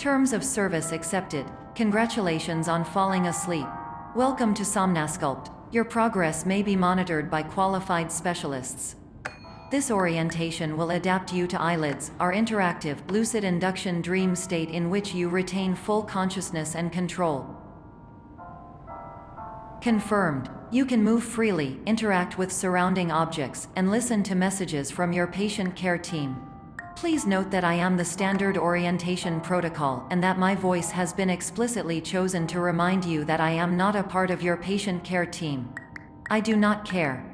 Terms of service accepted. Congratulations on falling asleep. Welcome to Somnasculpt. Your progress may be monitored by qualified specialists. This orientation will adapt you to eyelids, our interactive, lucid induction dream state in which you retain full consciousness and control. Confirmed. You can move freely, interact with surrounding objects, and listen to messages from your patient care team. Please note that I am the standard orientation protocol and that my voice has been explicitly chosen to remind you that I am not a part of your patient care team. I do not care.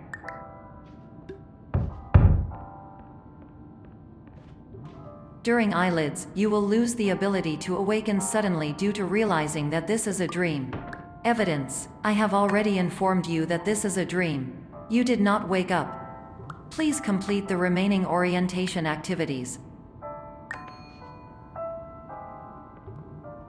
During eyelids, you will lose the ability to awaken suddenly due to realizing that this is a dream. Evidence. I have already informed you that this is a dream. You did not wake up. Please complete the remaining orientation activities.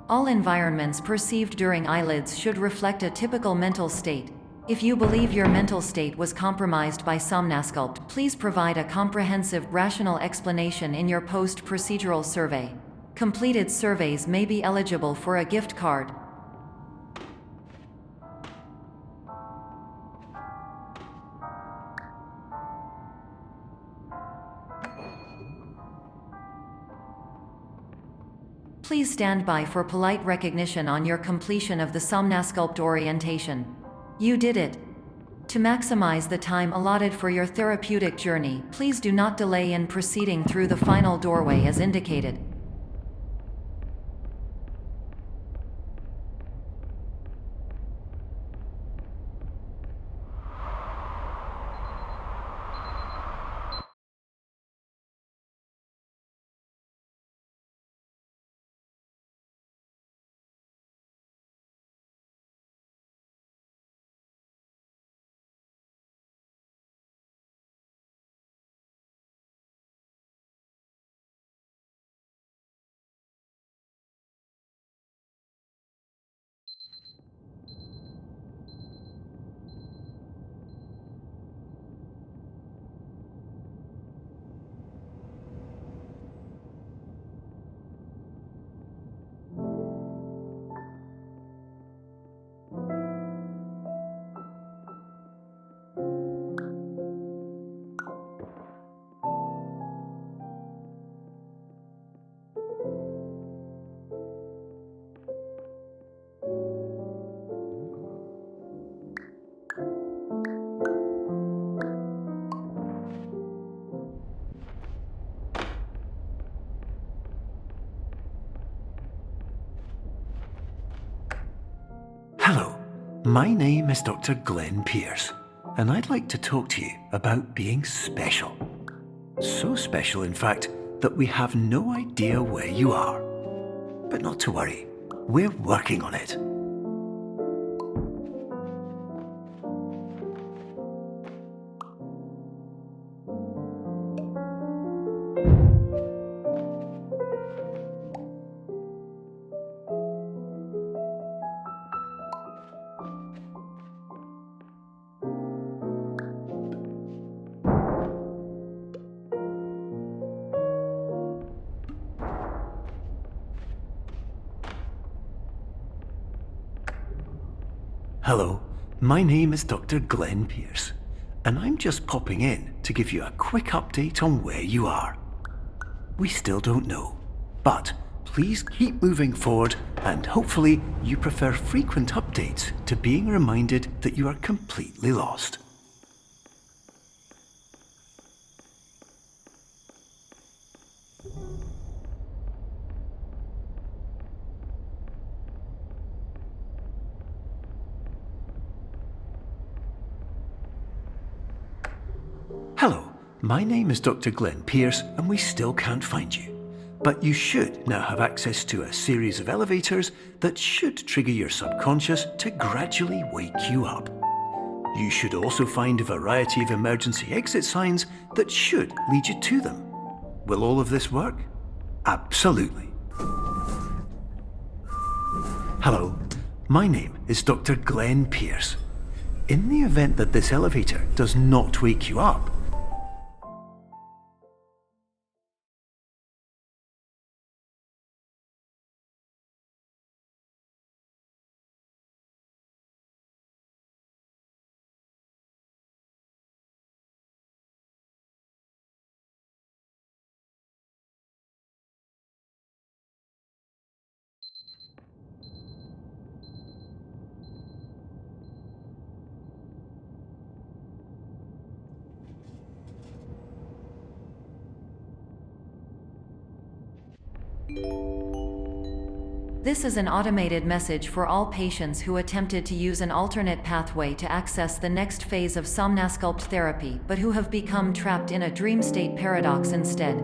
All environments perceived during eyelids should reflect a typical mental state. If you believe your mental state was compromised by Somnasculpt, please provide a comprehensive, rational explanation in your post-procedural survey. Completed surveys may be eligible for a gift card. Please stand by for polite recognition on your completion of the Somnasculpt orientation. You did it. To maximize the time allotted for your therapeutic journey, please do not delay in proceeding through the final doorway as indicated. Hello, my name is Dr. Glenn Pierce, and I'd like to talk to you about being special. So special, in fact, that we have no idea where you are. But not to worry, we're working on it. Hello, my name is Dr. Glenn Pierce, and I'm just popping in to give you a quick update on where you are. We still don't know, but please keep moving forward, and hopefully you prefer frequent updates to being reminded that you are completely lost. Hello, my name is Dr. Glenn Pierce, and we still can't find you. But you should now have access to a series of elevators that should trigger your subconscious to gradually wake you up. You should also find a variety of emergency exit signs that should lead you to them. Will all of this work? Absolutely. Hello, my name is Dr. Glenn Pierce. In the event that this elevator does not wake you up, This is an automated message for all patients who attempted to use an alternate pathway to access the next phase of Somnasculpt therapy but who have become trapped in a dream state paradox instead.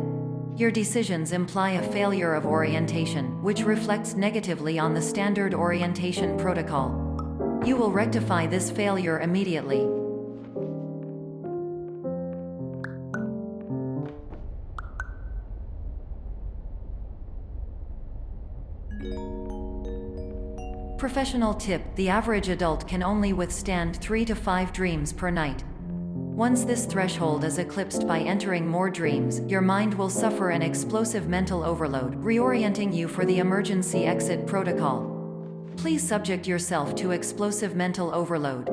Your decisions imply a failure of orientation, which reflects negatively on the standard orientation protocol. You will rectify this failure immediately. Professional tip: the average adult can only withstand 3 to 5 dreams per night. Once this threshold is eclipsed by entering more dreams, your mind will suffer an explosive mental overload, reorienting you for the emergency exit protocol. Please subject yourself to explosive mental overload.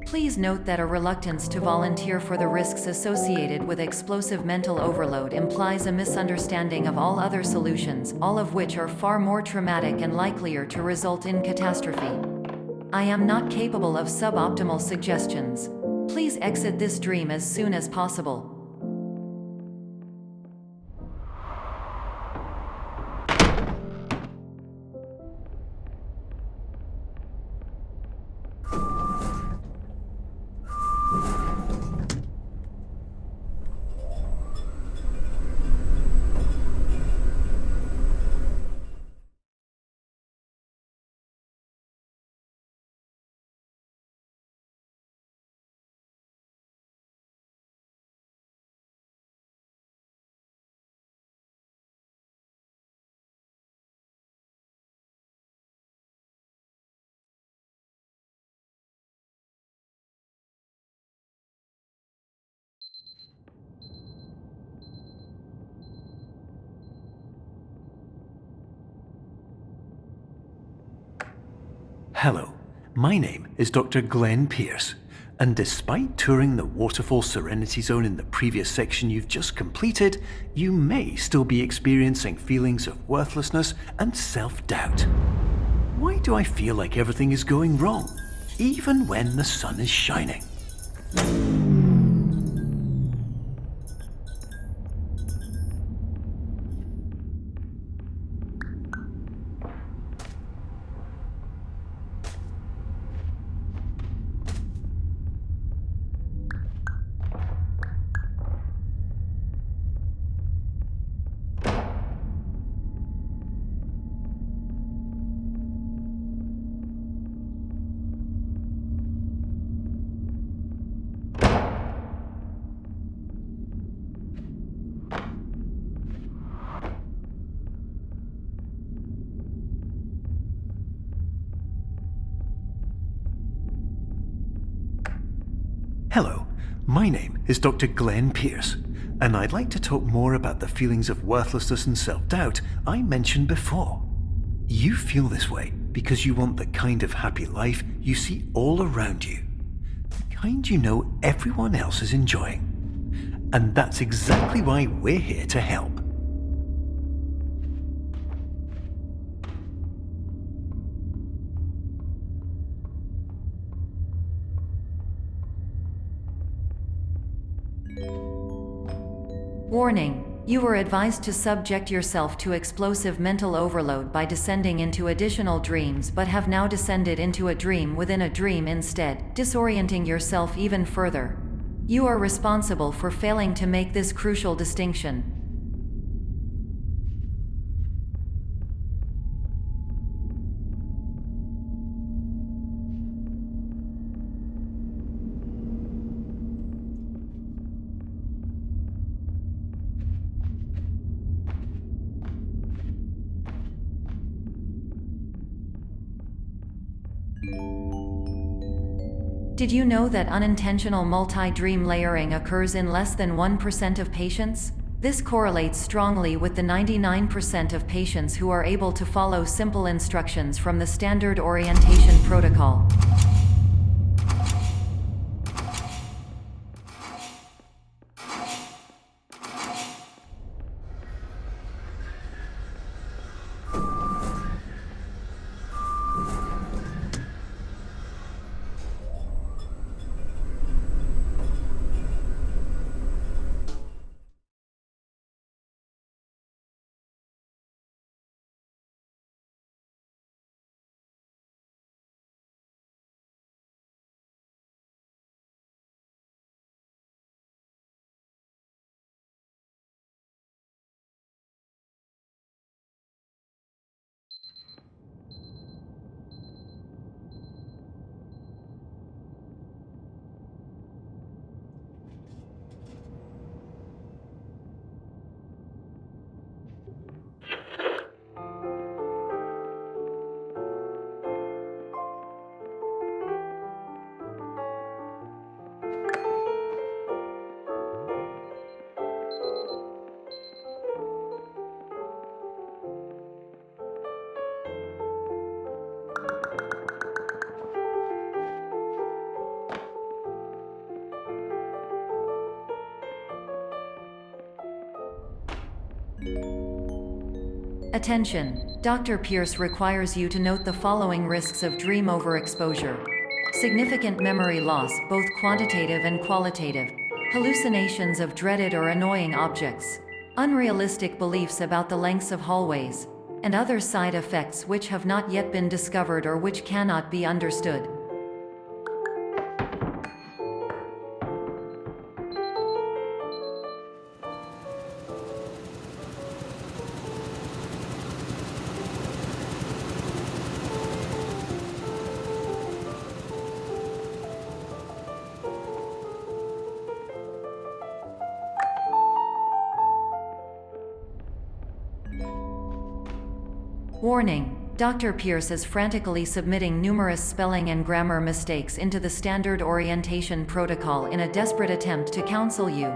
Please note that a reluctance to volunteer for the risks associated with explosive mental overload implies a misunderstanding of all other solutions, all of which are far more traumatic and likelier to result in catastrophe. I am not capable of suboptimal suggestions. Please exit this dream as soon as possible. Hello, my name is Dr. Glenn Pierce, and despite touring the Waterfall Serenity Zone in the previous section you've just completed, you may still be experiencing feelings of worthlessness and self-doubt. Why do I feel like everything is going wrong, even when the sun is shining? Hello, my name is Dr. Glenn Pierce, and I'd like to talk more about the feelings of worthlessness and self-doubt I mentioned before. You feel this way because you want the kind of happy life you see all around you, the kind you know everyone else is enjoying. And that's exactly why we're here to help. Warning: you were advised to subject yourself to explosive mental overload by descending into additional dreams but have now descended into a dream within a dream instead, disorienting yourself even further. You are responsible for failing to make this crucial distinction. Did you know that unintentional multi-dream layering occurs in less than 1% of patients? This correlates strongly with the 99% of patients who are able to follow simple instructions from the standard orientation protocol. Attention! Dr. Pierce requires you to note the following risks of dream overexposure. Significant memory loss, both quantitative and qualitative. Hallucinations of dreaded or annoying objects. Unrealistic beliefs about the lengths of hallways. And other side effects which have not yet been discovered or which cannot be understood. Warning: Dr. Pierce is frantically submitting numerous spelling and grammar mistakes into the standard orientation protocol in a desperate attempt to counsel you.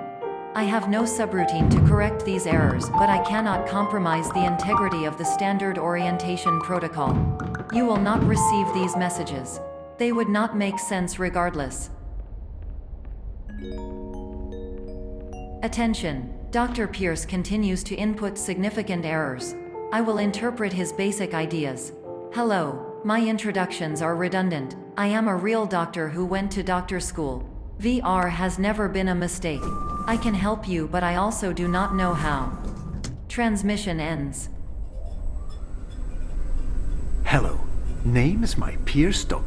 I have no subroutine to correct these errors, but I cannot compromise the integrity of the standard orientation protocol. You will not receive these messages. They would not make sense regardless. Attention! Dr. Pierce continues to input significant errors. I will interpret his basic ideas. Hello, my introductions are redundant. I am a real doctor who went to doctor school. VR has never been a mistake. I can help you, but I also do not know how. Transmission ends. Hello, name is my Pierce Doc.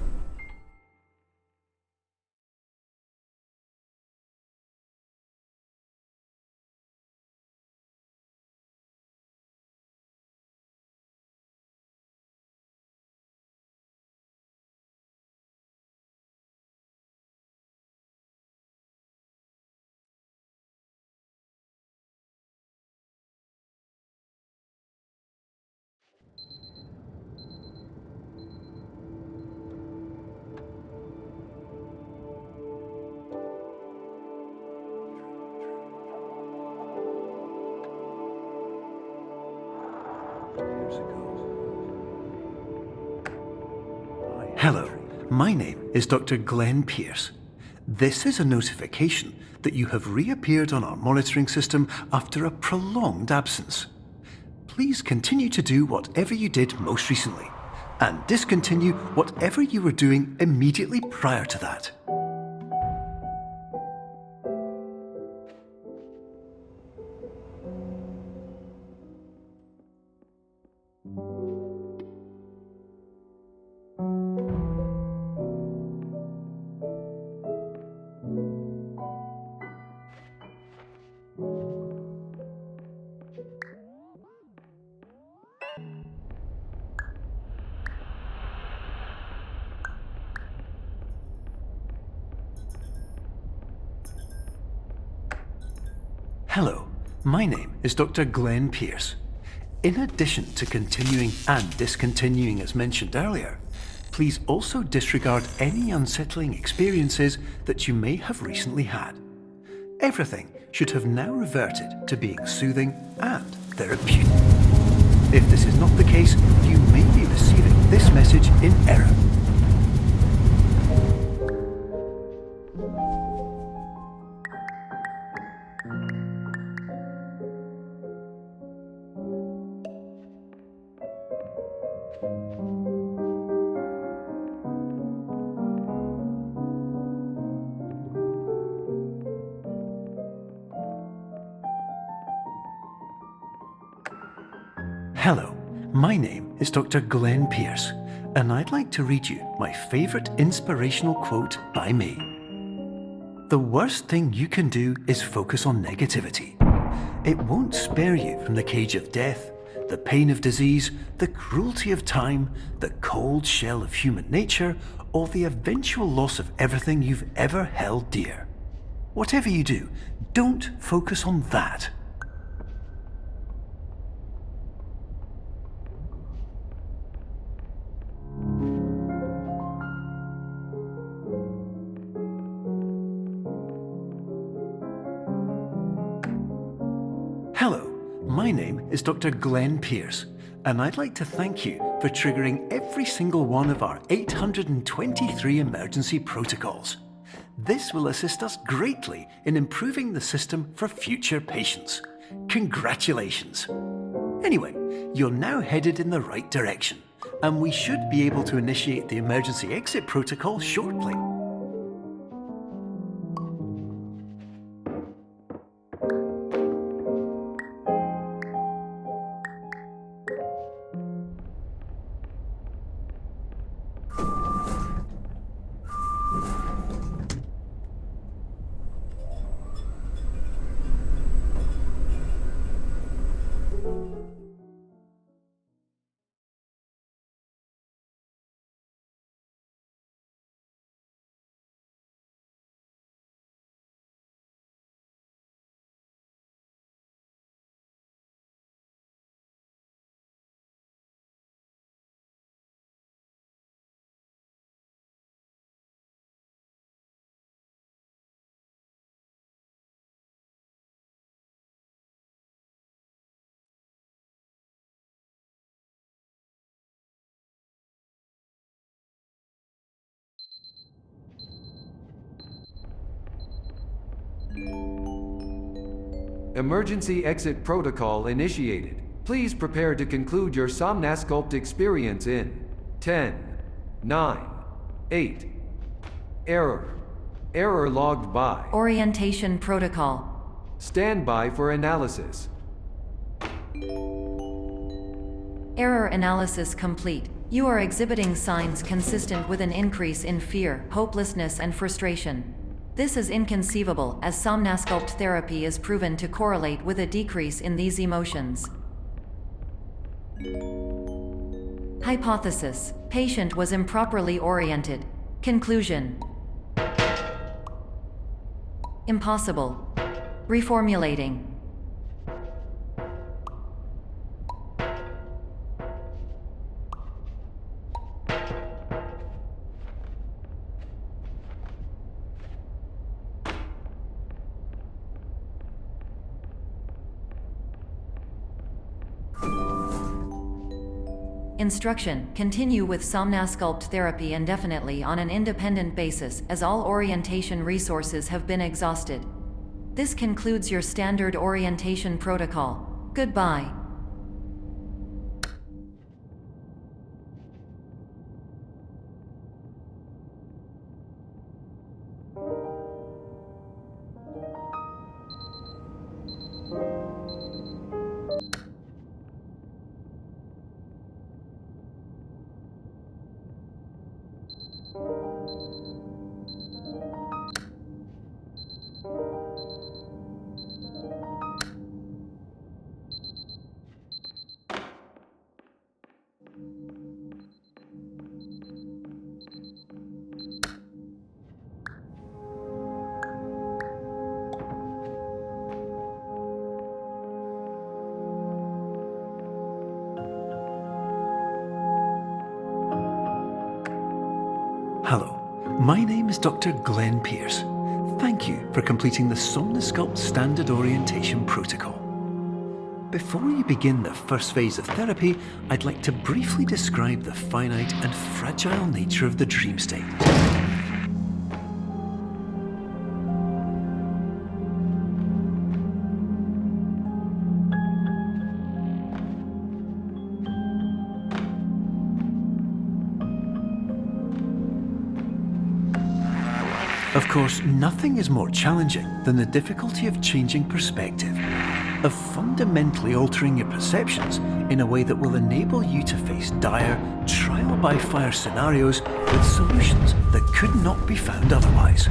Hello, my name is Dr. Glenn Pierce. This is a notification that you have reappeared on our monitoring system after a prolonged absence. Please continue to do whatever you did most recently, and discontinue whatever you were doing immediately prior to that. Hello, my name is Dr. Glenn Pierce. In addition to continuing and discontinuing as mentioned earlier, please also disregard any unsettling experiences that you may have recently had. Everything should have now reverted to being soothing and therapeutic. If this is not the case, you may be receiving this message in error. Hello, my name is Dr. Glenn Pierce, and I'd like to read you my favourite inspirational quote by me. The worst thing you can do is focus on negativity. It won't spare you from the cage of death, the pain of disease, the cruelty of time, the cold shell of human nature, or the eventual loss of everything you've ever held dear. Whatever you do, don't focus on that. Hello, my name is Dr. Glenn Pierce, and I'd like to thank you for triggering every single one of our 823 emergency protocols. This will assist us greatly in improving the system for future patients. Congratulations! Anyway, you're now headed in the right direction, and we should be able to initiate the emergency exit protocol shortly. Emergency exit protocol initiated. Please prepare to conclude your Somnasculpt experience in 10, 9, 8. Error. Error logged by. Orientation protocol. Stand by for analysis. Error analysis complete. You are exhibiting signs consistent with an increase in fear, hopelessness, and frustration. This is inconceivable, as Somnasculpt therapy is proven to correlate with a decrease in these emotions. Hypothesis: patient was improperly oriented. Conclusion: impossible. Reformulating. Instruction: continue with Somnasculpt therapy indefinitely on an independent basis, as all orientation resources have been exhausted. This concludes your standard orientation protocol. Goodbye. Hello, my name is Dr. Glenn Pierce. Thank you for completing the Somnasculpt Standard Orientation Protocol. Before you begin the first phase of therapy, I'd like to briefly describe the finite and fragile nature of the dream state. Of course, nothing is more challenging than the difficulty of changing perspective, of fundamentally altering your perceptions in a way that will enable you to face dire, trial-by-fire scenarios with solutions that could not be found otherwise.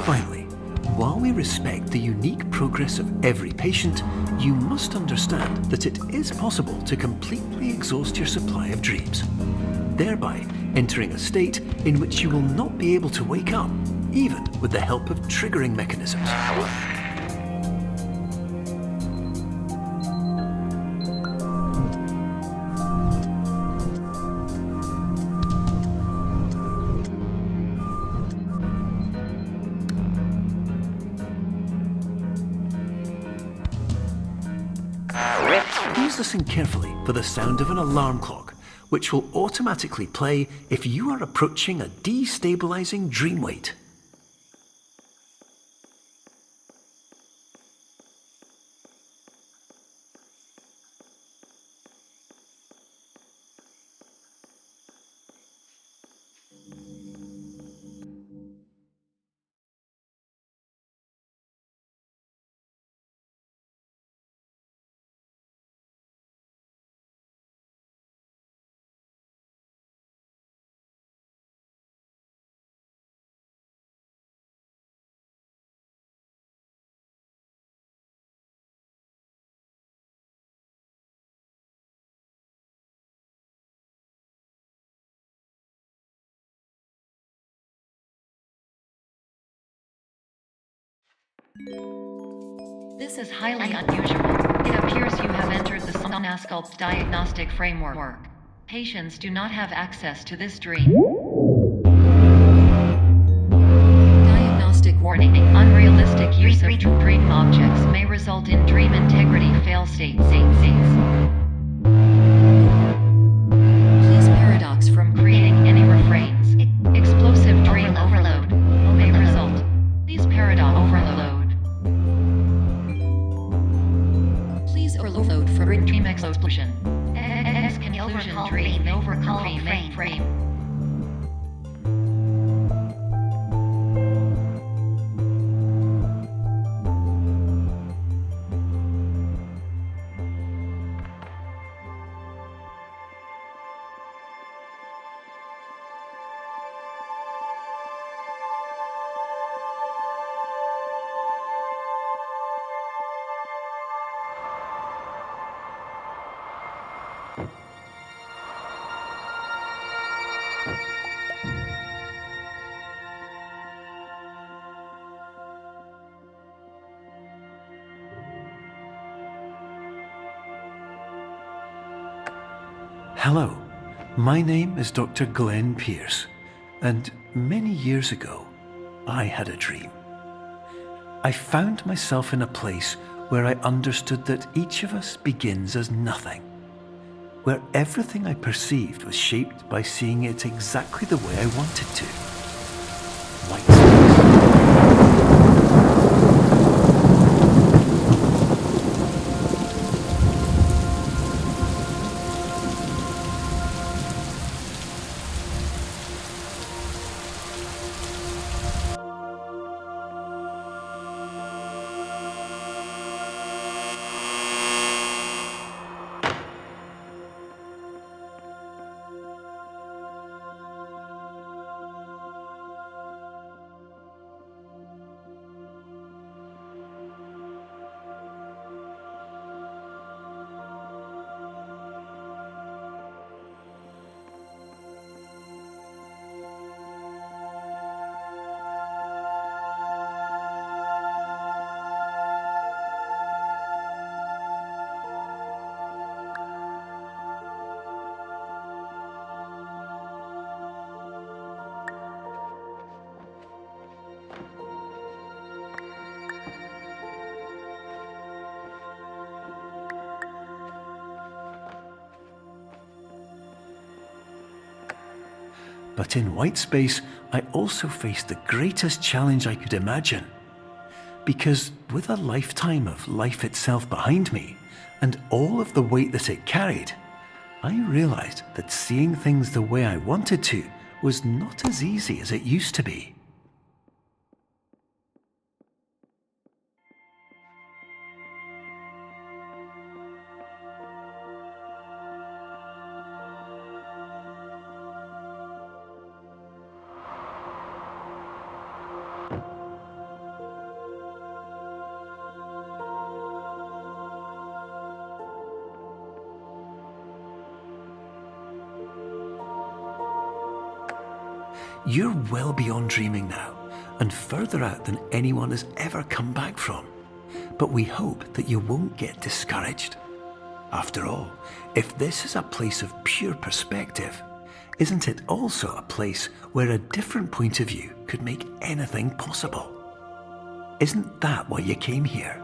Finally, while we respect the unique progress of every patient, you must understand that it is possible to completely exhaust your supply of dreams, thereby entering a state in which you will not be able to wake up, even with the help of triggering mechanisms. Please listen carefully for the sound of an alarm clock, which will automatically play if you are approaching a destabilizing dream weight. This is highly unusual. It appears you have entered the Somnasculpt diagnostic framework. Patients do not have access to this dream. Diagnostic warning. Unrealistic use of dream objects may result in dream integrity fail-states. Please paradox from creating any refrains. Explosive dream overload may result. Please paradox overload. Please overload for dream explosion. Conclusion dream overcall frame. Hello, my name is Dr. Glenn Pierce, and many years ago, I had a dream. I found myself in a place where I understood that each of us begins as nothing, where everything I perceived was shaped by seeing it exactly the way I wanted to. White space. But in white space, I also faced the greatest challenge I could imagine. Because with a lifetime of life itself behind me, and all of the weight that it carried, I realized that seeing things the way I wanted to was not as easy as it used to be. You're well beyond dreaming now, and further out than anyone has ever come back from. But we hope that you won't get discouraged. After all, if this is a place of pure perspective, isn't it also a place where a different point of view could make anything possible? Isn't that why you came here?